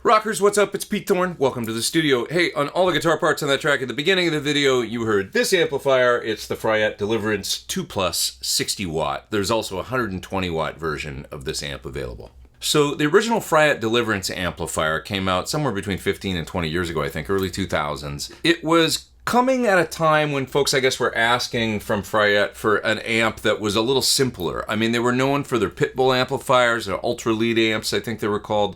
Rockers, what's up? It's Pete Thorne. Welcome to the studio. Hey, on all the guitar parts on that track at the beginning of the video, you heard this amplifier. It's the Fryette Deliverance 2 Plus 60 watt. There's also a 120 watt version of this amp available. So the original Fryette Deliverance amplifier came out somewhere between 15 and 20 years ago, I think, early 2000s. It was coming at a time when folks, I guess, were asking from Fryette for an amp that was a little simpler. I mean, they were known for their Pitbull amplifiers, their Ultra Lead amps, I think they were called,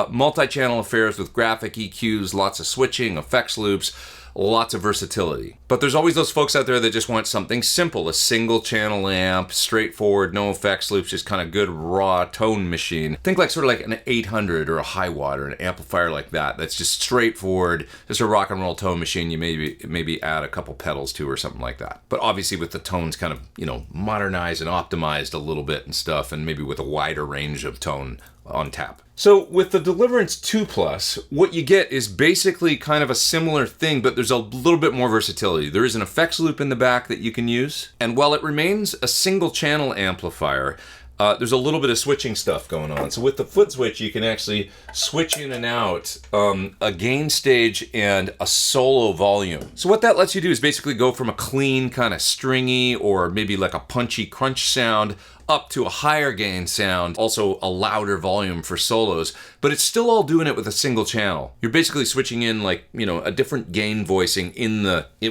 multi-channel affairs with graphic EQs, lots of switching, effects loops, lots of versatility. But there's always those folks out there that just want something simple, a single channel amp, straightforward, no effects loops, just kind of good raw tone machine. Think like sort of like an 800 or a high watt or an amplifier like that. That's just straightforward, just a rock and roll tone machine you maybe add a couple pedals to or something like that. But obviously with the tones kind of, you know, modernized and optimized a little bit and stuff, and maybe with a wider range of tone on tap. So with the Deliverance 2 Plus, what you get is basically kind of a similar thing, but there's a little bit more versatility. There is an effects loop in the back that you can use, and while it remains a single channel amplifier, there's a little bit of switching stuff going on. So with the foot switch, you can actually switch in and out a gain stage and a solo volume. So what that lets you do is basically go from a clean, kind of stringy, or maybe like a punchy crunch sound up to a higher gain sound, also a louder volume for solos, but it's still all doing it with a single channel. You're basically switching in, like, you know, a different gain voicing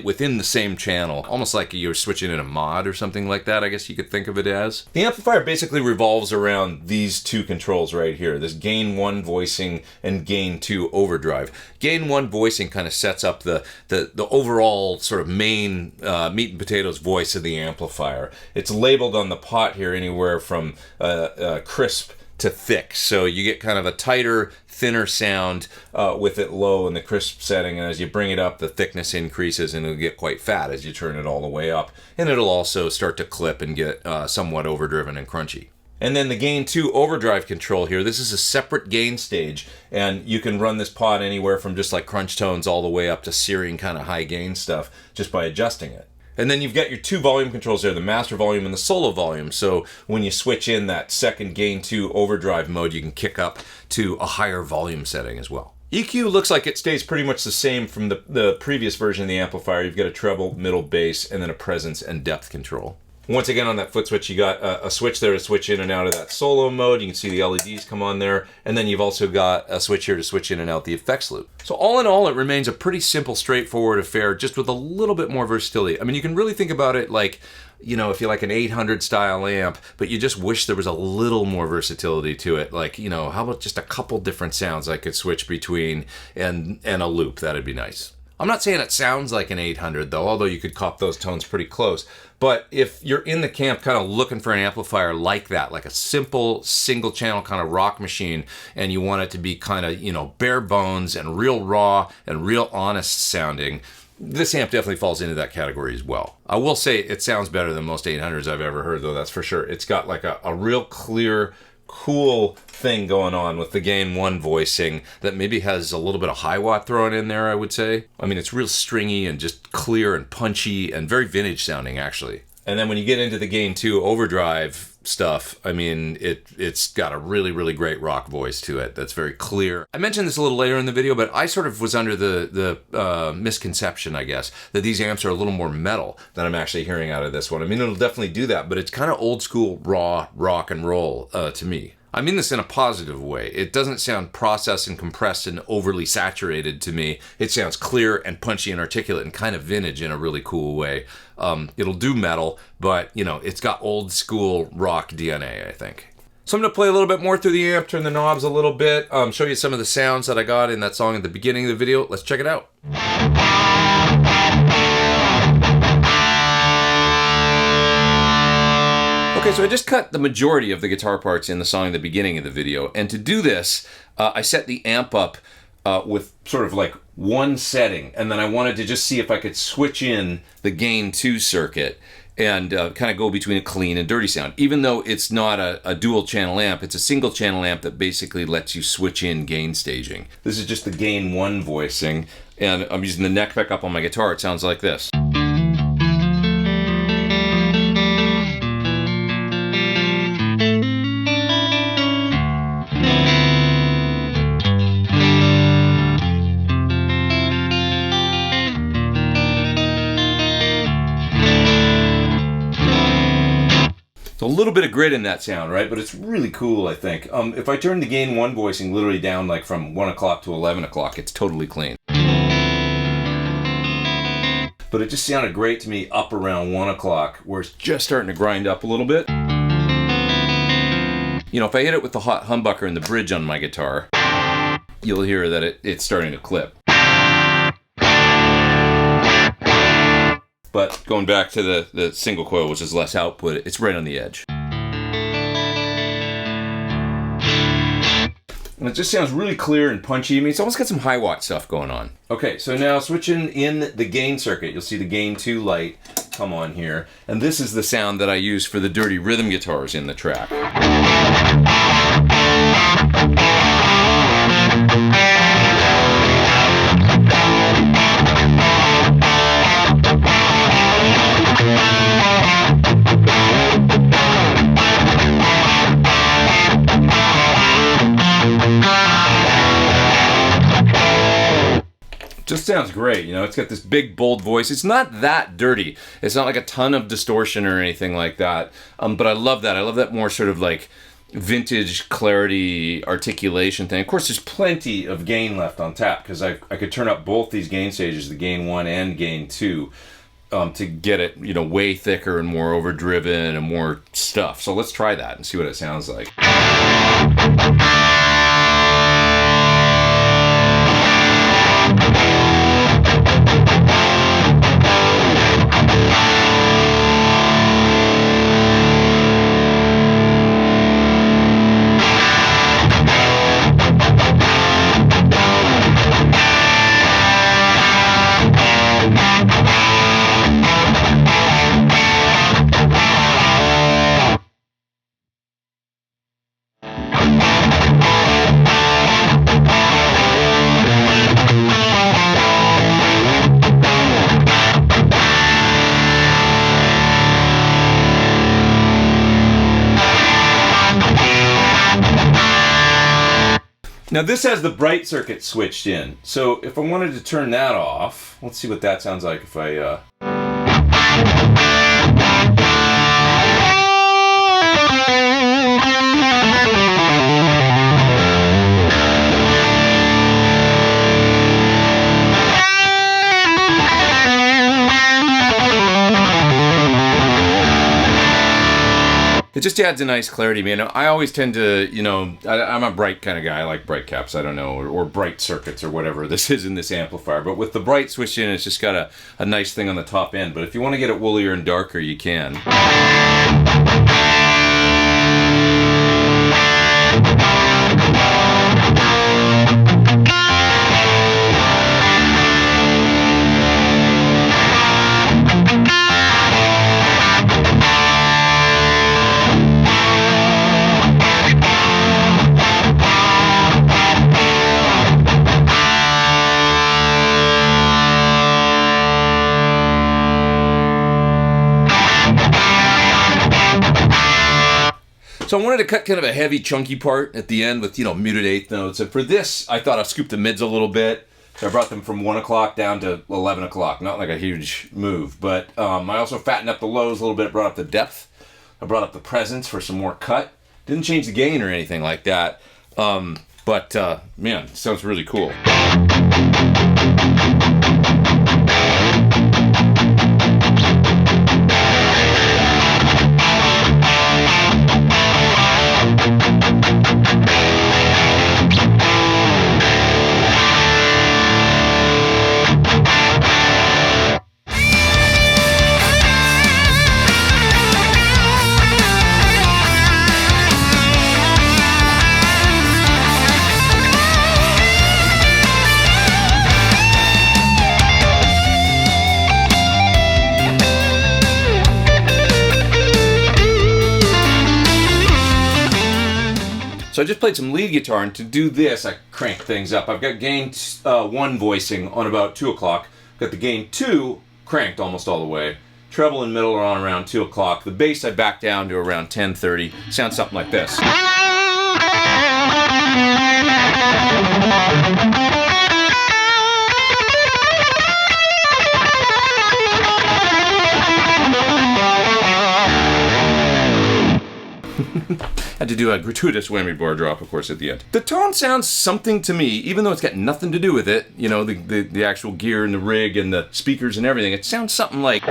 within the same channel, almost like you're switching in a mod or something like that, I guess you could think of it as. The amplifier basically revolves around these two controls right here, this gain 1 voicing and gain 2 overdrive. Gain 1 voicing kind of sets up the overall sort of main meat and potatoes voice of the amplifier. It's labeled on the pot here anywhere from crisp to thick, so you get kind of a tighter, thinner sound with it low in the crisp setting, and as you bring it up, the thickness increases and it'll get quite fat as you turn it all the way up, and it'll also start to clip and get somewhat overdriven and crunchy. And then the gain 2 overdrive control here, this is a separate gain stage, and you can run this pot anywhere from just like crunch tones all the way up to searing kind of high gain stuff just by adjusting it. And then you've got your two volume controls there, the master volume and the solo volume. So when you switch in that second gain 2 overdrive mode, you can kick up to a higher volume setting as well. EQ looks like it stays pretty much the same from the previous version of the amplifier. You've got a treble, middle, bass, and then a presence and depth control. Once again, on that foot switch, you got a switch there to switch in and out of that solo mode. You can see the LEDs come on there. And then you've also got a switch here to switch in and out the effects loop. So all in all, it remains a pretty simple, straightforward affair, just with a little bit more versatility. I mean, you can really think about it like, you know, if you like an 800 style amp, but you just wish there was a little more versatility to it. Like, you know, how about just a couple different sounds I could switch between and a loop? That'd be nice. I'm not saying it sounds like an 800 though, although you could cop those tones pretty close. But if you're in the camp kind of looking for an amplifier like that, like a simple single channel kind of rock machine, and you want it to be kind of, you know, bare bones and real raw and real honest sounding, this amp definitely falls into that category as well. I will say it sounds better than most 800s I've ever heard though, that's for sure. It's got like a real clear, cool thing going on with the gain 1 voicing that maybe has a little bit of high watt thrown in there, I would say. I mean, it's real stringy and just clear and punchy and very vintage sounding, actually. And then when you get into the gain 2 overdrive stuff, I mean, it's got a really, really great rock voice to it that's very clear. I mentioned this a little later in the video, but I sort of was under the misconception, I guess, that these amps are a little more metal than I'm actually hearing out of this one. I mean, it'll definitely do that, but it's kind of old school raw rock and roll to me. I mean this in a positive way. It doesn't sound processed and compressed and overly saturated to me. It sounds clear and punchy and articulate and kind of vintage in a really cool way. It'll do metal, but, you know, it's got old school rock DNA, I think. So I'm going to play a little bit more through the amp, turn the knobs a little bit, show you some of the sounds that I got in that song at the beginning of the video. Let's check it out. Okay, so I just cut the majority of the guitar parts in the song at the beginning of the video, and to do this, I set the amp up with sort of like one setting, and then I wanted to just see if I could switch in the gain 2 circuit and kind of go between a clean and dirty sound. Even though it's not a dual channel amp, it's a single channel amp that basically lets you switch in gain staging. This is just the gain 1 voicing, and I'm using the neck pickup on my guitar. It sounds like this. little bit of grit in that sound, right? But it's really cool, I think. If I turn the gain 1 voicing literally down like from 1 o'clock to 11 o'clock, it's totally clean. But it just sounded great to me up around 1 o'clock, where it's just starting to grind up a little bit. You know, if I hit it with the hot humbucker and the bridge on my guitar, you'll hear that it's starting to clip. But going back to the single coil, which is less output, it's right on the edge. And it just sounds really clear and punchy. I mean, it's almost got some high watt stuff going on. Okay, so now switching in the gain circuit, you'll see the gain 2 light come on here. And this is the sound that I use for the dirty rhythm guitars in the track. Just sounds great, you know, it's got this big bold voice. It's not that dirty. It's not like a ton of distortion or anything like that. But I love that. I love that more sort of like vintage clarity articulation thing. Of course, there's plenty of gain left on tap because I could turn up both these gain stages, the gain 1 and gain 2, to get it, you know, way thicker and more overdriven and more stuff. So let's try that and see what it sounds like. Now this has the bright circuit switched in, so if I wanted to turn that off, let's see what that sounds like if I... It just adds a nice clarity, man. I always tend to, you know, I'm a bright kind of guy. I like bright caps, I don't know, or bright circuits or whatever this is in this amplifier. But with the bright switched in, it's just got a nice thing on the top end. But if you want to get it woollier and darker, you can. So I wanted to cut kind of a heavy, chunky part at the end with, you know, muted eighth notes. And for this, I thought I'd scoop the mids a little bit. So I brought them from 1 o'clock down to 11 o'clock. Not like a huge move. But I also fattened up the lows a little bit, brought up the depth. I brought up the presence for some more cut. Didn't change the gain or anything like that. But man, it sounds really cool. So I just played some lead guitar, and to do this, I cranked things up. I've got gain 1 voicing on about 2 o'clock. Got the gain 2 cranked almost all the way. Treble and middle are on around 2 o'clock. The bass I backed down to around 10:30. Sounds something like this. do a gratuitous whammy bar drop, of course, at the end. The tone sounds something to me, even though it's got nothing to do with it, you know, the actual gear and the rig and the speakers and everything. It sounds something like...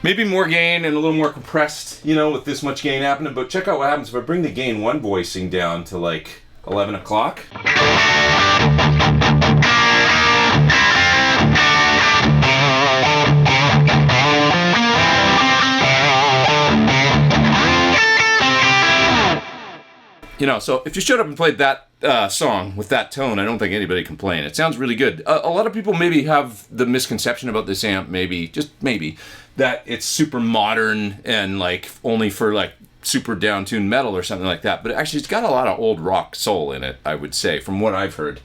Maybe more gain and a little more compressed, you know, with this much gain happening. But check out what happens if I bring the gain 1 voicing down to like 11 o'clock. You know, so if you showed up and played that song with that tone, I don't think anybody can complain. It sounds really good. A lot of people maybe have the misconception about this amp, maybe, just maybe, that it's super modern and like only for like super down-tuned metal or something like that. But actually, it's got a lot of old rock soul in it, I would say, from what I've heard.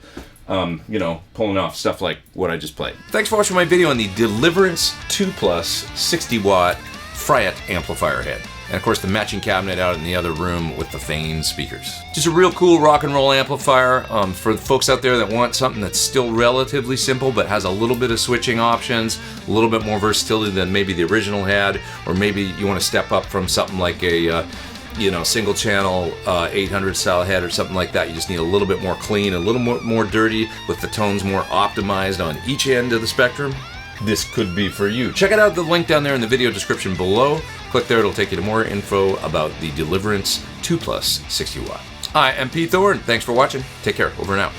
You know, pulling off stuff like what I just played. Thanks for watching my video on the Deliverance 2 Plus 60-watt Fryette amplifier head. And of course the matching cabinet out in the other room with the Fane speakers. Just a real cool rock and roll amplifier for the folks out there that want something that's still relatively simple but has a little bit of switching options, a little bit more versatility than maybe the original had, or maybe you want to step up from something like a you know, single channel 800 style head or something like that. You just need a little bit more clean, a little more dirty, with the tones more optimized on each end of the spectrum. This could be for you. Check it out, the link down there in the video description below. Click there, it'll take you to more info about the Deliverance 2 Plus 60 watt. Hi, I'm Pete Thorne. Thanks for watching. Take care. Over and out.